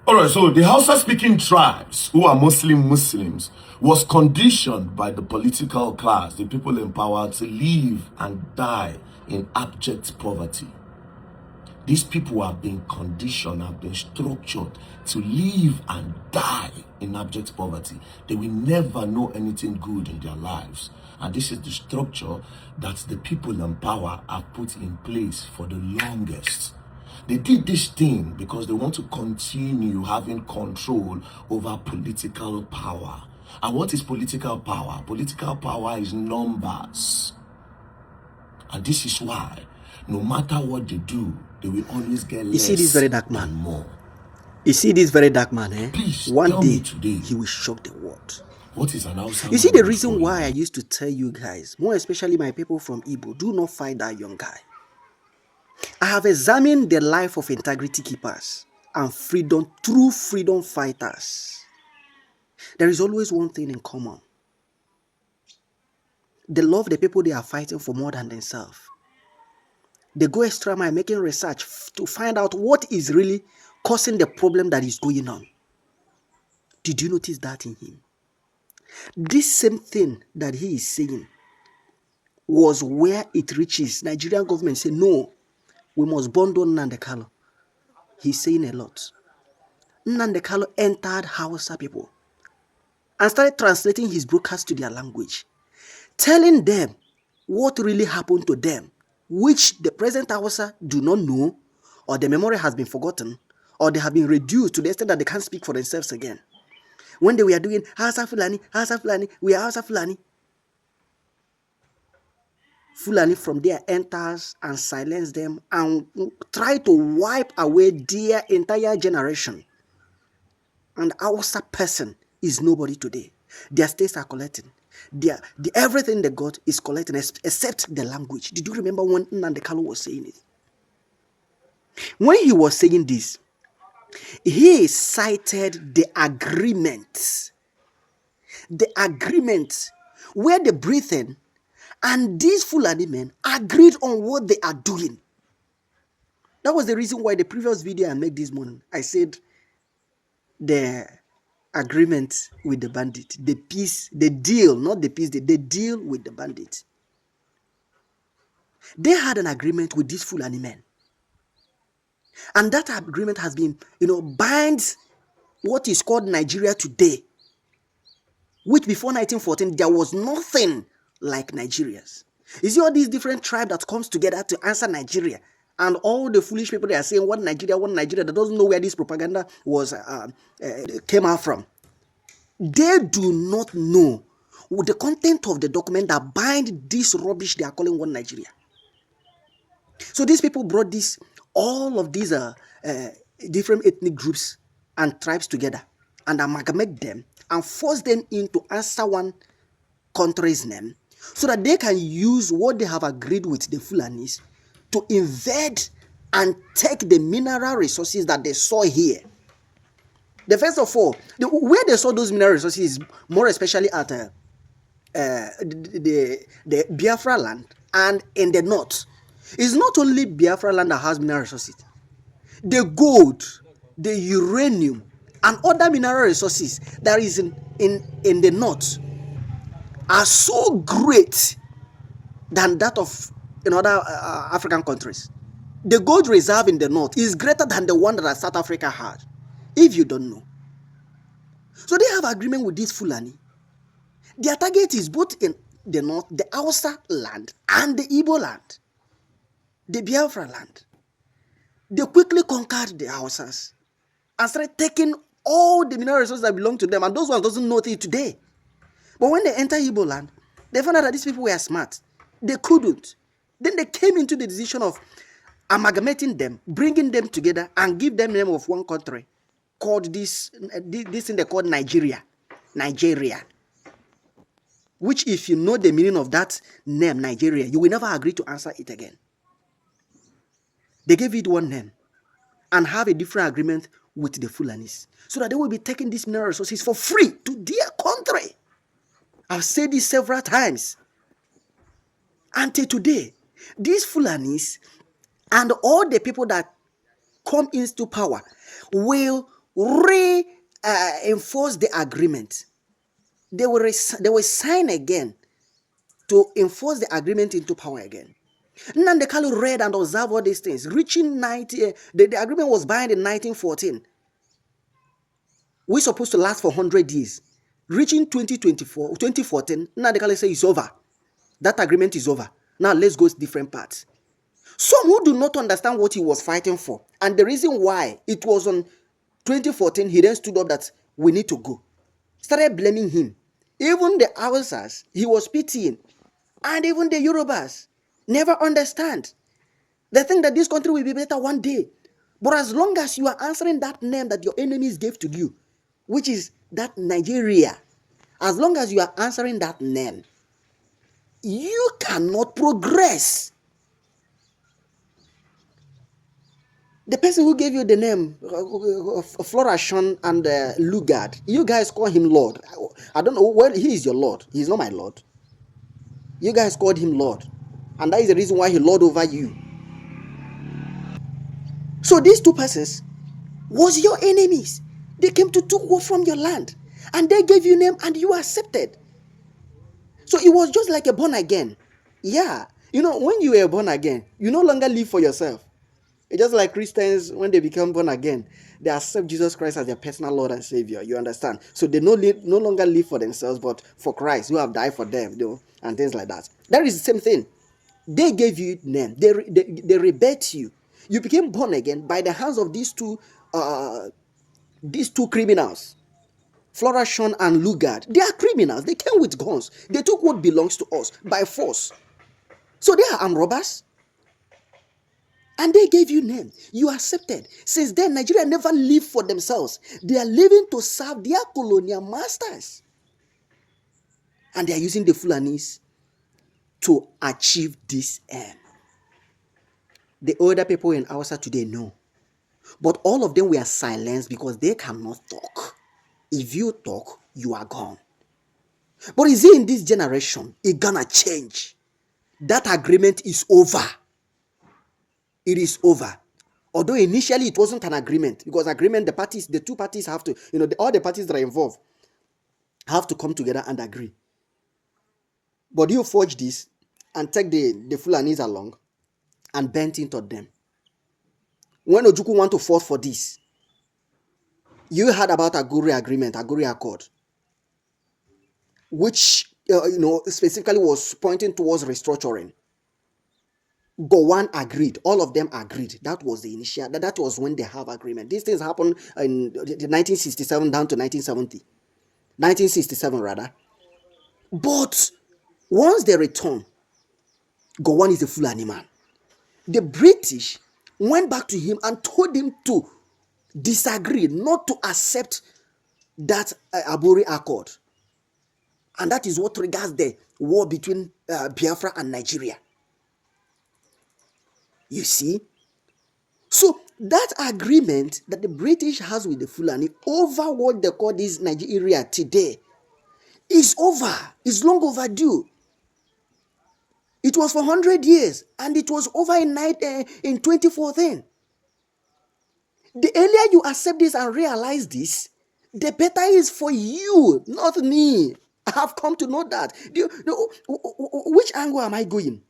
All right, so the Hausa-speaking tribes, who are Muslims, was conditioned by the political class, the people in power, to live and die in abject poverty. These people have been conditioned, have been structured to live and die in abject poverty. They will never know anything good in their lives. And this is the structure that the people in power have put in place for the longest. They did this thing because they want to continue having control over political power. And what is political power? Political power is numbers. And this is why, no matter what they do, they will always get less. You see this very dark man? And more. You see this very dark man, eh? Please, one day today, he will shock the world. What is an Hausa? You see the reason why I used to tell you guys, more especially my people from Igbo, do not fight that young guy. I have examined the life of integrity keepers and true freedom fighters. There is always one thing in common. They love the people they are fighting for more than themselves. They go extra mile making research to find out what is really causing the problem that is going on. Did you notice that in him? This same thing that he is saying was where it reaches. Nigerian government say, no, we must bundle Nnamdi Kanu. He's saying a lot. Nnamdi Kanu entered Hausa people and started translating his broadcast to their language, telling them what really happened to them, which the present Hausa do not know, or the memory has been forgotten, or they have been reduced to the extent that they can't speak for themselves again. When they were doing Hausa Fulani, we are Hausa Fulani. Fulani from there enters and silence them and try to wipe away their entire generation. And Hausa person is nobody today. Their states are collecting. Everything they got is collecting except the language. Did you remember when Nnamdi Kanu was saying it? When he was saying this, he cited the agreement where the Britain and these Fulani men agreed on what they are doing. That was the reason why the previous video I made this morning, I said the agreement with the bandit, the peace, the deal, not the peace, the deal with the bandit. They had an agreement with these Fulani men. And that agreement has been, binds what is called Nigeria today, which before 1914, there was nothing like Nigerians. You see all these different tribes that comes together to answer Nigeria, and all the foolish people they are saying one Nigeria, that doesn't know where this propaganda was came out from. They do not know the content of the document that bind this rubbish they are calling one Nigeria. So these people brought all of these different ethnic groups and tribes together and amalgamate them and force them into answer one country's name so that they can use what they have agreed with the Fulanis to invade and take the mineral resources that they saw here. The first of all, where they saw those mineral resources, more especially at the Biafra land and in the north. It's not only Biafra land that has mineral resources. The gold, the uranium, and other mineral resources that is in the north are so great than that of other African countries. The gold reserve in the north is greater than the one that South Africa had, if you don't know. So they have agreement with this Fulani. Their target is both in the north, the Hausa land, and the Igbo land, the Biafra land. They quickly conquered the Hausas and started taking all the mineral resources that belong to them, and those ones doesn't know it today. But when they enter Igbo land, they found out that these people were smart. They couldn't. Then they came into the decision of amalgamating them, bringing them together, and give them the name of one country called this thing they called Nigeria. Which, if you know the meaning of that name, Nigeria, you will never agree to answer it again. They gave it one name and have a different agreement with the Fulanis so that they will be taking these mineral resources for free to their country. I've said this several times. Until today, these Fulanis and all the people that come into power will enforce the agreement. They will sign again to enforce the agreement into power again. Nnamdi Kanu read and observed all these things. Reaching 90, the agreement was signed in 1914. We're supposed to last for 100 years. Reaching 2014, Nnamdi Kanu said it's over. That agreement is over. Now let's go to different parts. Some who do not understand what he was fighting for, and the reason why it was on 2014, he then stood up that we need to go. Started blaming him. Even the Hausas, he was pitying. And even the Yorubas never understand. They think that this country will be better one day. But as long as you are answering that name that your enemies gave to you, which is that Nigeria, as long as you are answering that name, you cannot progress. The person who gave you the name, Flourishon and Lugard, you guys call him Lord. I don't know. Well, he is your Lord. He is not my Lord. You guys called him Lord. And that is the reason why he lord over you. So these two persons was your enemies. They came to take war from your land. And they gave you name and you accepted. So it was just like a born again. Yeah. You know, when you were born again, you no longer live for yourself. It's just like Christians, when they become born again, they accept Jesus Christ as their personal Lord and Savior. You understand? So they no longer live for themselves, but for Christ, who have died for them, and things like that. That is the same thing. They gave you name. They rebate you. You became born again by the hands of these two criminals, Flourishon and Lugard. They are criminals. They came with guns. They took what belongs to us by force. So they are armed robbers. And they gave you name. You accepted. Since then, Nigeria never lived for themselves. They are living to serve their colonial masters. And they are using the Fulanis to achieve this aim. The older people in Hausa today know. But all of them were silenced because they cannot talk. If you talk, you are gone. But is it in this generation, it's gonna change? That agreement is over. It is over. Although initially it wasn't an agreement, because agreement, the two parties have to, all the parties that are involved have to come together and agree. But you forge this and take the Fulanis along and bent into them. When Ojukwu want to fight for this, you heard about Aguri Agreement, Aguri Accord, which specifically was pointing towards restructuring. Gowon agreed. All of them agreed. That was the initial. That was when they have agreement. These things happened in 1967 down to 1970. 1967 rather. But once they return, Gowon is a Fulani man. The British went back to him and told him to disagree, not to accept that Aburi Accord. And that is what triggers the war between Biafra and Nigeria. You see? So that agreement that the British has with the Fulani over what they call this Nigeria today is over. It's long overdue. It was for 100 years and it was over in 2014. The earlier you accept this and realize this, the better it is for you, not me. I have come to know that. Which angle am I going?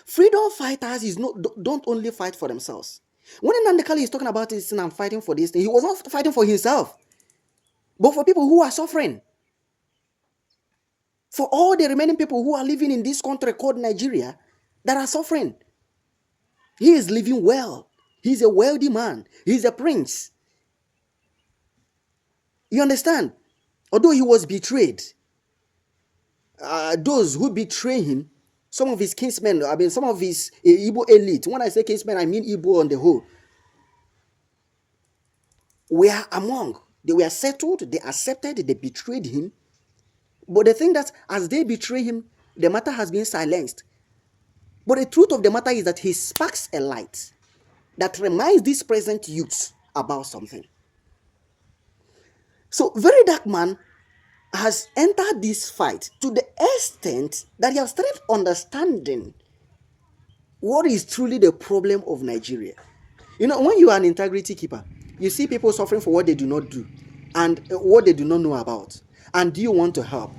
Freedom fighters don't only fight for themselves. When Nnamdi Kanu is talking about this and I'm fighting for this thing, he was not fighting for himself, but for people who are suffering. For all the remaining people who are living in this country called Nigeria that are suffering. He is living well. He's a wealthy man. He's a prince. You understand? Although he was betrayed, those who betray him, some of his kinsmen, some of his Igbo elite, when I say kinsmen, I mean Igbo on the whole, were among. They were settled, they accepted, they betrayed him. But the thing that as they betray him, the matter has been silenced. But the truth of the matter is that he sparks a light that reminds these present youths about something. So, Very Dark Man has entered this fight to the extent that he has started understanding what is truly the problem of Nigeria. When you are an integrity keeper, You see people suffering for what they do not do and what they do not know about. And do you want to help?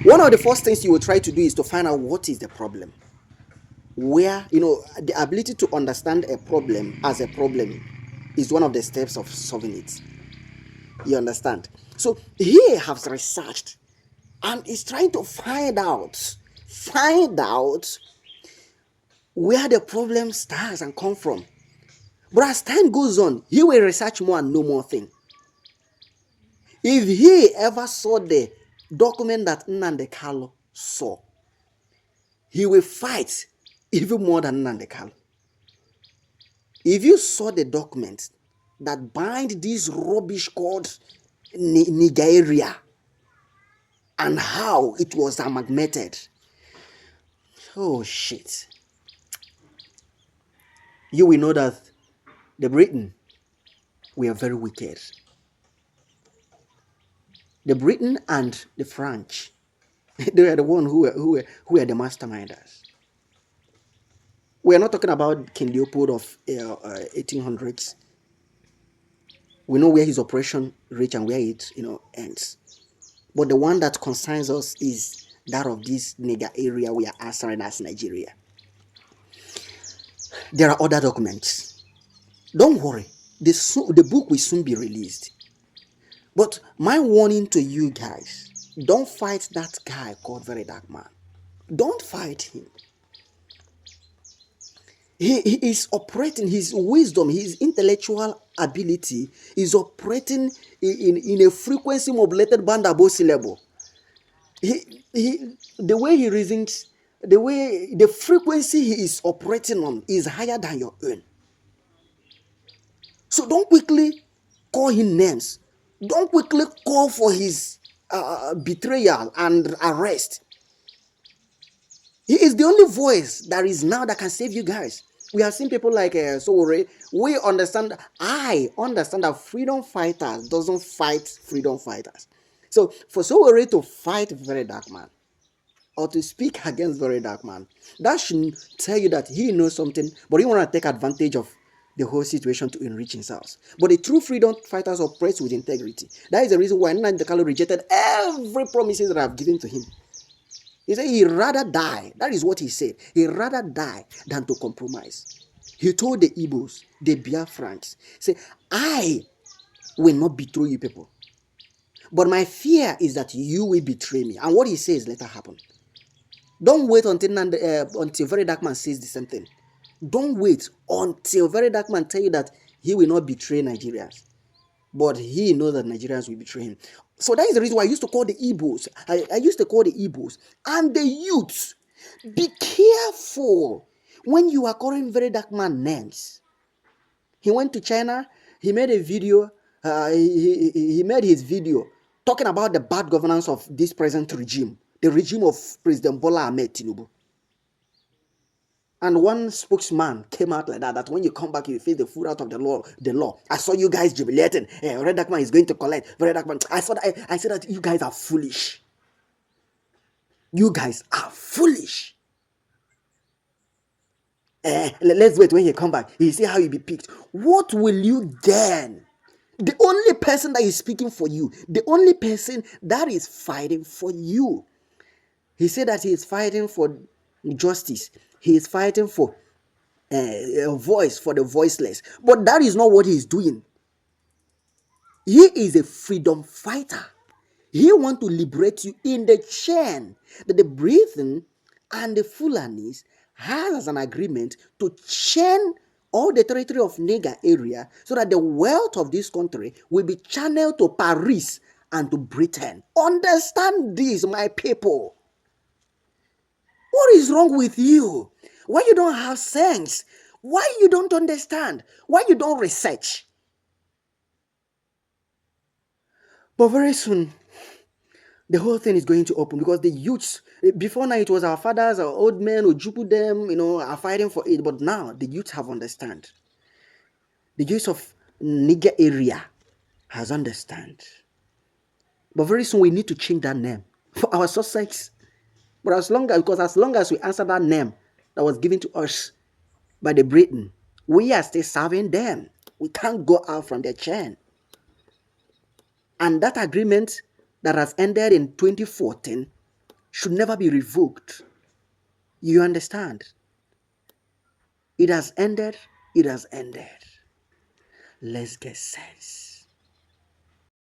One of the first things you will try to do is to find out what is the problem. Where, the ability to understand a problem as a problem is one of the steps of solving it. You understand? So he has researched and is trying to find out where the problem starts and come from. But as time goes on, he will research more and know more things. If he ever saw the document that Nnamdi Kanu saw, he will fight even more than Nnamdi Kanu. If you saw the document that bind this rubbish called Nigeria and how it was amalgamated, oh shit, you will know that the Britain were very wicked. The Britain and the French, they were the one who were the masterminders. We are not talking about King Leopold of 1800s. We know where his operation reached and where it ends. But the one that concerns us is that of this nigger area we are answering as Nigeria. There are other documents. Don't worry, the book will soon be released. But my warning to you guys, don't fight that guy called Very Dark Man. Don't fight him. He is operating, his wisdom, his intellectual ability is operating in a frequency modulated band above sea level. The way he reasons, the frequency he is operating on is higher than your own. So don't quickly call him names. Don't quickly call for his betrayal and arrest. He is the only voice that is now that can save you guys. We have seen people like Sowore. I understand that freedom fighters doesn't fight freedom fighters. So for Sowore to fight Very Dark Man or to speak against Very Dark Man, that should tell you that he knows something, but he want to take advantage of the whole situation to enrich himself. But the true freedom fighters operate with integrity. That is the reason why Nnamdi Kanu rejected every promises that I have given to him. He said he'd rather die. That is what he said. He'd rather die than to compromise. He told the Igbos, the Biafrans, say, I will not betray you people. But my fear is that you will betray me. And what he says later happened. Don't wait until Very Dark Man says the same thing. Don't wait until Very Dark Man tell you that he will not betray Nigerians. But he knows that Nigerians will betray him. So that is the reason why I used to call the Igbos. I used to call the Igbos and the youths. Be careful when you are calling Very Dark Man names. He went to China. He made a video. He made his video talking about the bad governance of this present regime, the regime of President Bola Ahmed Tinubu. And one spokesman came out like that when you come back, you face the full out of the law. I saw you guys jubilating. Red Dark Man is going to collect. Red Dark Man. I said that you guys are foolish. You guys are foolish. Let's wait when you come back. You see how you be picked. What will you gain? The only person that is speaking for you, the only person that is fighting for you. He said that he is fighting for justice. He is fighting for a voice for the voiceless. But that is not what he is doing. He is a freedom fighter. He wants to liberate you in the chain that the Britain and the Fulanis has as an agreement to chain all the territory of Niger area so that the wealth of this country will be channeled to Paris and to Britain. Understand this, my people. What is wrong with you? Why you don't have sense? Why you don't understand? Why you don't research? But very soon, the whole thing is going to open because the youths, before now it was our fathers, our old men who jupu them, are fighting for it. But now the youths have understand. The youths of Niger area has understand. But very soon we need to change that name for our Sussex. But as long as we answer that name that was given to us by the Britain, we are still serving them. We can't go out from the chain. And that agreement that has ended in 2014 should never be revoked. You understand? It has ended. It has ended. Let's get sense.